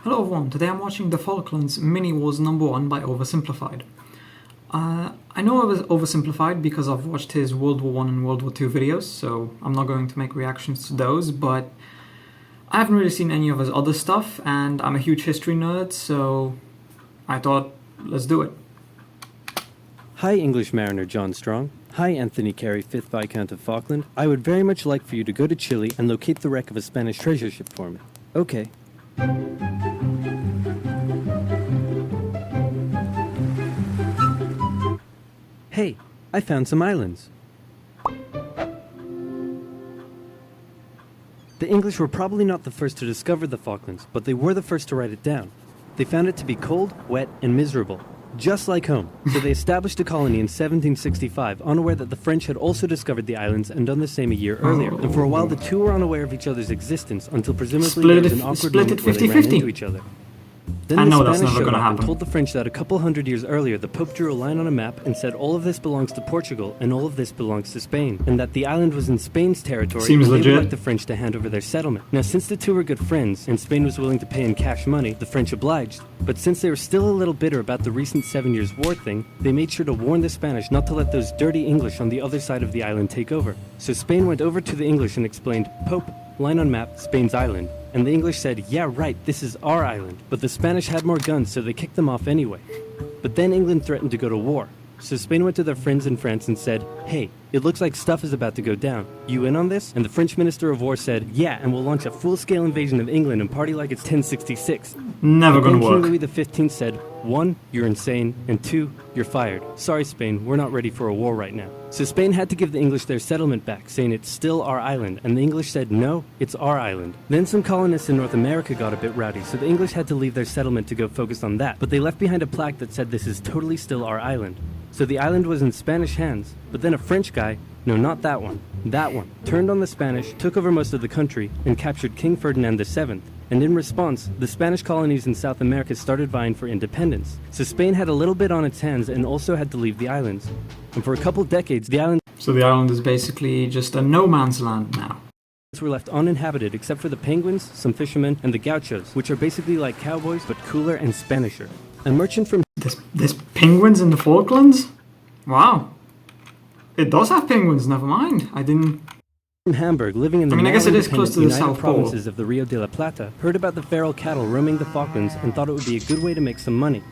Hello everyone, today I'm watching the Falklands MiniWars #1 by Oversimplified. I know it was oversimplified because I've watched his World War I and World War II videos, so I'm not going to make reactions to those, but I haven't really seen any of his other stuff, and I'm a huge history nerd, so I thought, let's do it. Hi, English Mariner John Strong. Hi, Anthony Carey, 5th Viscount of Falkland. I would very much like for you to go to Chile and locate the wreck of a Spanish treasure ship for me. Okay. Hey, I found some islands. The English were probably not the first to discover the Falklands, but they were the first to write it down. They found it to be cold, wet, and miserable, just like home. So they established a colony in 1765, unaware that the French had also discovered the islands and done the same a year earlier. And for a while, the two were unaware of each other's existence until presumably there was an awkward moment where they ran into each other. Then the Spanish showed up and told the French that a couple hundred years earlier the Pope drew a line on a map and said all of this belongs to Portugal and all of this belongs to Spain, and that the island was in Spain's territory. Seems and legit. They would like the French to hand over their settlement. Now, since the two were good friends and Spain was willing to pay in cash money, the French obliged. But since they were still a little bitter about the recent 7 Years' War thing, they made sure to warn the Spanish not to let those dirty English on the other side of the island take over. So Spain went over to the English and explained, Pope, line on map, Spain's island. And the English said, yeah, right, this is our island. But the Spanish had more guns, so they kicked them off anyway. But then England threatened to go to war. So Spain went to their friends in France and said, hey, it looks like stuff is about to go down. You in on this? And the French Minister of War said, yeah, and we'll launch a full-scale invasion of England and party like it's 1066. Never gonna work. King Louis XV said, 1, you're insane, and 2, you're fired. Sorry, Spain, we're not ready for a war right now. So Spain had to give the English their settlement back, saying it's still our island, and the English said, no, it's our island. Then some colonists in North America got a bit rowdy, so the English had to leave their settlement to go focus on that, but they left behind a plaque that said this is totally still our island. So the island was in Spanish hands, but then a French guy, no, not that one, turned on the Spanish, took over most of the country, and captured King Ferdinand VII. And in response, the Spanish colonies in South America started vying for independence. So Spain had a little bit on its hands and also had to leave the islands. And for a couple decades, the island... So the island is basically just a no man's land now. ...were left uninhabited except for the penguins, some fishermen, and the gauchos, which are basically like cowboys, but cooler and Spanisher. A merchant from... There's penguins in the Falklands? Wow. It does have penguins, never mind. I didn't... From Hamburg, living in the I guess it is close to the United South Pole. Provinces of the Rio de la Plata, heard about the feral cattle roaming the Falklands and thought it would be a good way to make some money.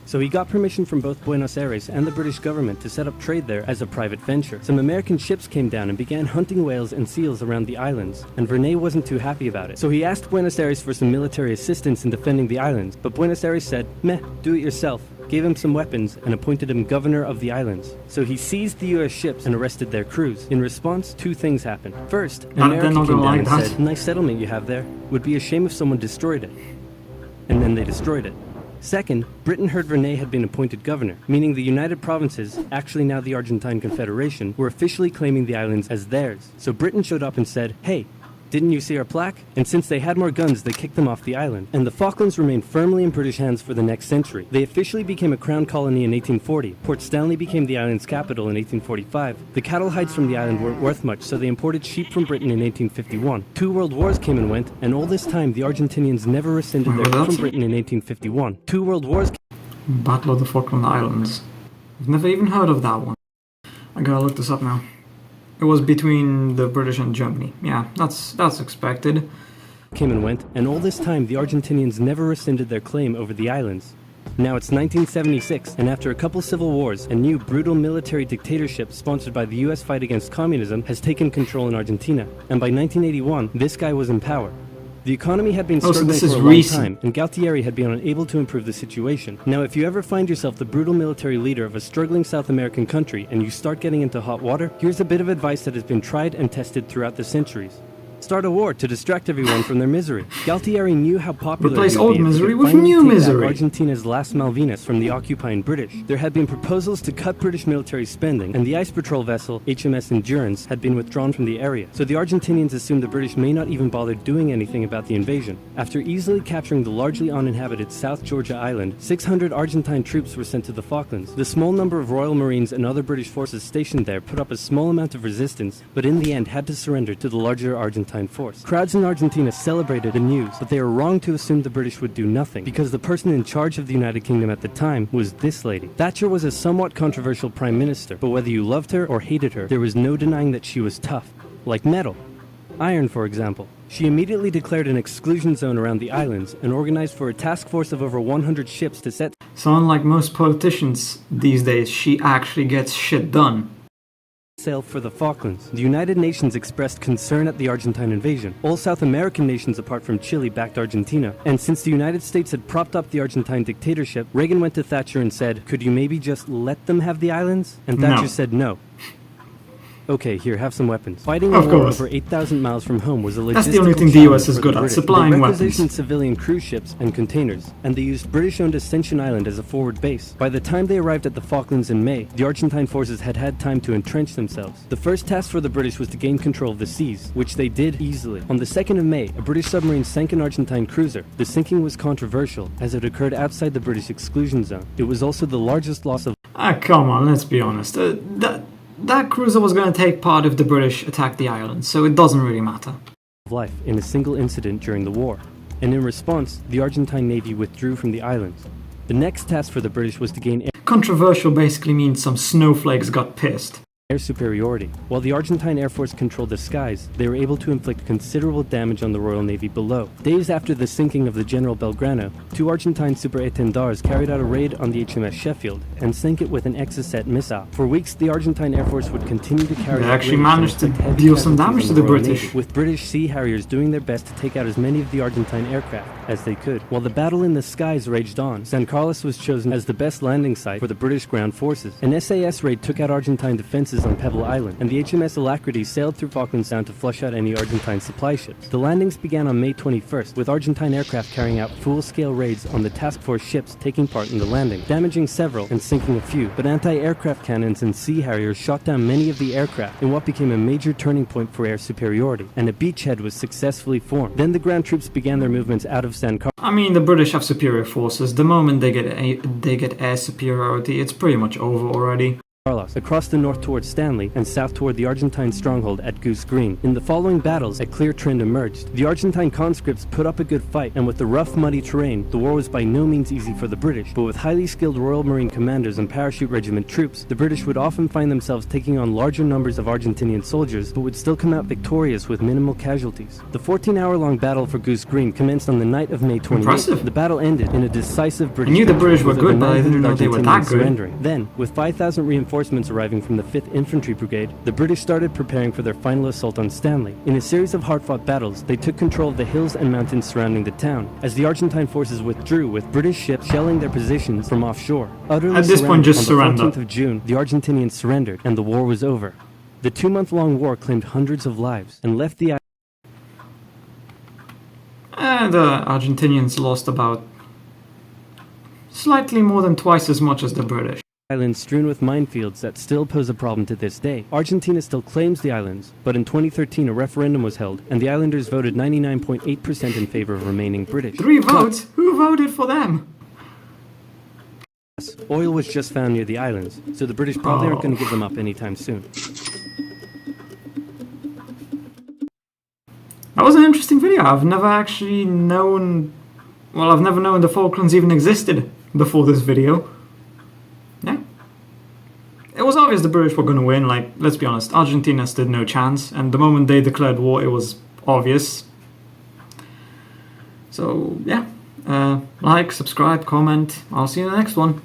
So he got permission from both Buenos Aires and the British government to set up trade there as a private venture. Some American ships came down and began hunting whales and seals around the islands, and Vernet wasn't too happy about it. So he asked Buenos Aires for some military assistance in defending the islands, but Buenos Aires said, meh, do it yourself, gave him some weapons, and appointed him governor of the islands. So he seized the US ships and arrested their crews. In response, two things happened. First, America came down and said, nice settlement you have there. Would be a shame if someone destroyed it. And then they destroyed it. Second, Britain heard Vernet had been appointed governor, meaning the United Provinces, actually now the Argentine Confederation, were officially claiming the islands as theirs. So Britain showed up and said, hey, didn't you see our plaque? And since they had more guns, they kicked them off the island. And the Falklands remained firmly in British hands for the next century. They officially became a crown colony in 1840. Port Stanley became the island's capital in 1845. The cattle hides from the island weren't worth much, so they imported sheep from Britain in 1851. 2 world wars came and went, and all this time the Argentinians never rescinded their help from Britain in 1851. 2 world wars... Battle of the Falkland Islands. I've never even heard of that one. I gotta look this up now. It was between the British and Germany. Yeah, that's expected. Came and went, and all this time the Argentinians never rescinded their claim over the islands. Now it's 1976, and after a couple civil wars, a new brutal military dictatorship sponsored by the US fight against communism has taken control in Argentina. And by 1981, this guy was in power. The economy had been struggling for a long time, and Galtieri had been unable to improve the situation. Now, if you ever find yourself the brutal military leader of a struggling South American country and you start getting into hot water, here's a bit of advice that has been tried and tested throughout the centuries. Start a war to distract everyone from their misery. Galtieri knew how popular Replace it would old be misery if with new misery. Argentina's last Malvinas from the occupying British. There had been proposals to cut British military spending, and the ice patrol vessel HMS Endurance had been withdrawn from the area. So the Argentinians assumed the British may not even bother doing anything about the invasion. After easily capturing the largely uninhabited South Georgia island, 600 Argentine troops were sent to the Falklands. The small number of Royal Marines and other British forces stationed there put up a small amount of resistance, but in the end had to surrender to the larger Argentine Argentine force. Crowds in Argentina celebrated the news, but they were wrong to assume the British would do nothing, because the person in charge of the United Kingdom at the time was this lady. Thatcher was a somewhat controversial prime minister, but whether you loved her or hated her, there was no denying that she was tough. Like metal. Iron, for example. She immediately declared an exclusion zone around the islands and organized for a task force of over 100 ships to set So unlike most politicians these days, she actually gets shit done. sail for the Falklands. The United Nations expressed concern at the Argentine invasion. All South American nations apart from Chile backed Argentina, and since the United States had propped up the Argentine dictatorship, Reagan went to Thatcher and said, "Could you maybe just let them have the islands?" And Thatcher No. said no. Okay, here, have some weapons. Fighting a Of war course. over 8,000 miles from home was a logistical That's the only thing the challenge US is for good the at, British. supplying They weapons. requisitioned civilian cruise ships and containers, and they used British-owned Ascension Island as a forward base. By the time they arrived at the Falklands in May, the Argentine forces had had time to entrench themselves. The first task for the British was to gain control of the seas, which they did easily. On the 2nd of May, a British submarine sank an Argentine cruiser. The sinking was controversial, as it occurred outside the British exclusion zone. It was also the largest loss of Ah, come on, let's be honest. That cruiser was going to take part if the British attacked the island, so it doesn't really matter. life in a single incident during the war, and in response, the Argentine Navy withdrew from the islands. The next task for the British was to gain Controversial basically means some snowflakes got pissed. air superiority. While the Argentine Air Force controlled the skies, they were able to inflict considerable damage on the Royal Navy below. Days after the sinking of the General Belgrano, 2 Argentine super-étendards carried out a raid on the HMS Sheffield and sank it with an Exocet missile. For weeks, the Argentine Air Force would continue to carry They out actually raids and managed to inflict heavy deal some casualties damage on to the Royal British. Navy, with British Sea Harriers doing their best to take out as many of the Argentine aircraft as they could. While the battle in the skies raged on, San Carlos was chosen as the best landing site for the British ground forces. An SAS raid took out Argentine defenses on Pebble Island, and the HMS Alacrity sailed through Falklands Sound to flush out any Argentine supply ships. The landings began on May 21st, with Argentine aircraft carrying out full-scale raids on the task force ships taking part in the landing, damaging several and sinking a few, but anti-aircraft cannons and Sea Harriers shot down many of the aircraft in what became a major turning point for air superiority, and a beachhead was successfully formed. Then the ground troops began their movements out of San Carlos. I mean, the British have superior forces. The moment they get air superiority, it's pretty much over already. Across the north towards Stanley and south toward the Argentine stronghold at Goose Green. In the following battles, a clear trend emerged. The Argentine conscripts put up a good fight, and with the rough, muddy terrain, the war was by no means easy for the British. But with highly skilled Royal Marine commanders and parachute regiment troops, the British would often find themselves taking on larger numbers of Argentinian soldiers, but would still come out victorious with minimal casualties. The 14-hour-long battle for Goose Green commenced on the night of May 28th. Impressive. The battle ended in a decisive British I knew the British were victory, with good, over but I didn't 900 know they were Argentinians that good. surrendering. Then, with 5,000 reinforcements arriving from the 5th Infantry Brigade, the British started preparing for their final assault on Stanley. In a series of hard-fought battles, they took control of the hills and mountains surrounding the town, as the Argentine forces withdrew, with British ships shelling their positions from offshore. Utterly At this point, just surrounded, surrender. on the 14th of June, the Argentinians surrendered, and the war was over. The 2-month-long war claimed hundreds of lives, and left the The Argentinians lost about slightly more than twice as much as the British. islands strewn with minefields that still pose a problem to this day. Argentina still claims the islands, but in 2013 a referendum was held, and the islanders voted 99.8% in favor of remaining British. 3 votes? Who voted for them? Oil was just found near the islands, so the British probably aren't going to give them up anytime soon. That was an interesting video. I've never actually known... Well, I've never known the Falklands even existed before this video. Yeah. It was obvious the British were going to win. Like, let's be honest, Argentina stood no chance. And the moment they declared war, it was obvious. So, yeah. Like, subscribe, comment. I'll see you in the next one.